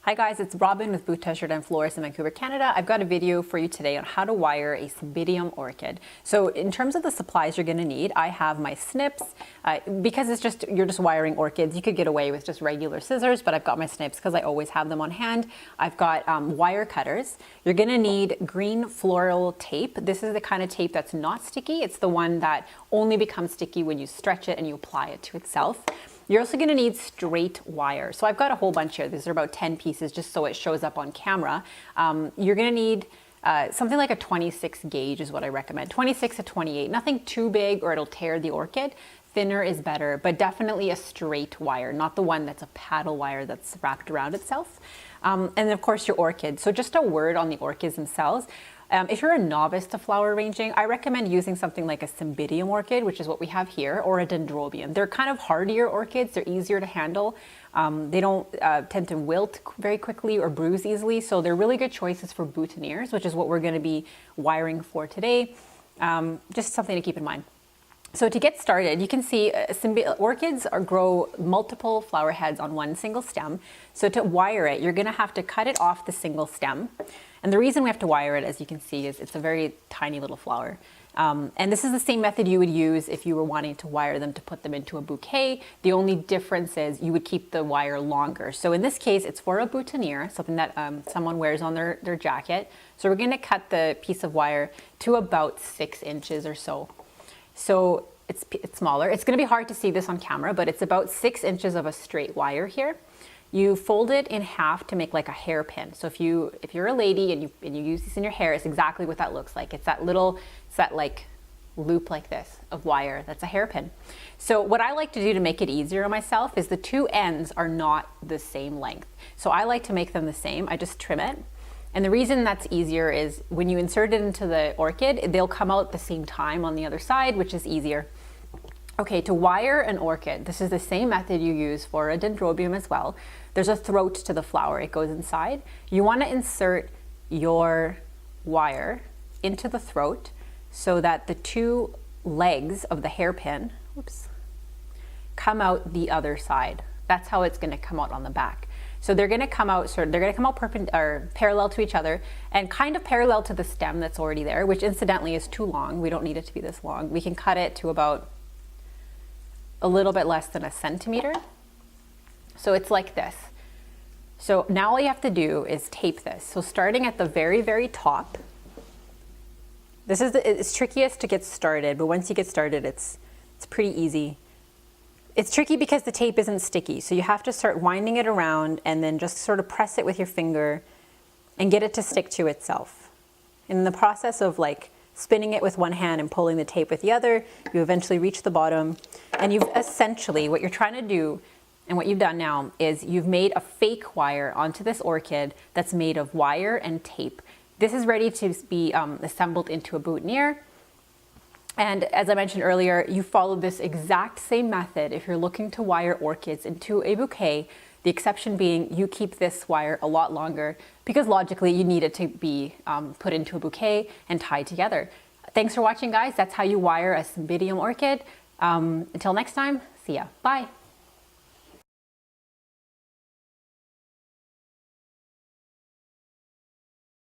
Hi guys, it's Robin with Bouquet and Florist in Vancouver, Canada. I've got a video for you today on how to wire a Cymbidium orchid. So in terms of the supplies you're going to need, I have my snips. Because you're just wiring orchids, you could get away with just regular scissors, but I've got my snips because I always have them on hand. I've got wire cutters. You're going to need green floral tape. This is the kind of tape that's not sticky. It's the one that only becomes sticky when you stretch it and you apply it to itself. You're also going to need straight wire. So I've got a whole bunch here. These are about 10 pieces just so it shows up on camera. You're going to need something like a 26 gauge is what I recommend. 26 to 28. Nothing too big or it'll tear the orchid. Thinner is better, but definitely a straight wire, not the one that's a paddle wire that's wrapped around itself. And then of course your orchid. So just a word on the orchids themselves. If you're a novice to flower arranging, I recommend using something like a Cymbidium orchid, which is what we have here, or a dendrobium. They're kind of hardier orchids. They're easier to handle. They don't tend to wilt very quickly or bruise easily. So they're really good choices for boutonnieres, which is what we're going to be wiring for today. Just something to keep in mind. So to get started, you can see orchids grow multiple flower heads on one single stem. So to wire it, you're going to have to cut it off the single stem. And the reason we have to wire it, as you can see, is it's a very tiny little flower. And this is the same method you would use if you were wanting to wire them to put them into a bouquet. The only difference is you would keep the wire longer. So in this case, it's for a boutonniere, something that someone wears on their jacket. So we're going to cut the piece of wire to about 6 inches or so. So it's smaller. It's going to be hard to see this on camera, but it's about 6 inches of a straight wire here. You fold it in half to make like a hairpin. So if you're a lady and you use this in your hair, it's exactly what that looks like. It's that like loop like this of wire that's a hairpin. So what I like to do to make it easier on myself is the two ends are not the same length. So I like to make them the same. I just trim it. And the reason that's easier is when you insert it into the orchid, they'll come out at the same time on the other side, which is easier. Okay, to wire an orchid, this is the same method you use for a dendrobium as well. There's a throat to the flower, it goes inside. You want to insert your wire into the throat so that the two legs of the hairpin, come out the other side. That's how it's going to come out on the back. So they're going to come out parallel to each other and kind of parallel to the stem that's already there, which incidentally is too long. We don't need it to be this long. We can cut it to about a little bit less than 1 centimeter. So it's like this. So now all you have to do is tape this. So starting at the very, very top, it's trickiest to get started, but once you get started, it's pretty easy. It's tricky because the tape isn't sticky, so you have to start winding it around and then just sort of press it with your finger and get it to stick to itself. In the process of like spinning it with one hand and pulling the tape with the other, you eventually reach the bottom, and you've essentially, what you're trying to do and what you've done now is you've made a fake wire onto this orchid that's made of wire and tape. This is ready to be assembled into a boutonniere. And as I mentioned earlier, you follow this exact same method if you're looking to wire orchids into a bouquet, the exception being you keep this wire a lot longer because logically you need it to be put into a bouquet and tied together. Thanks for watching, guys. That's how you wire a Cymbidium orchid. Until next time, see ya. Bye.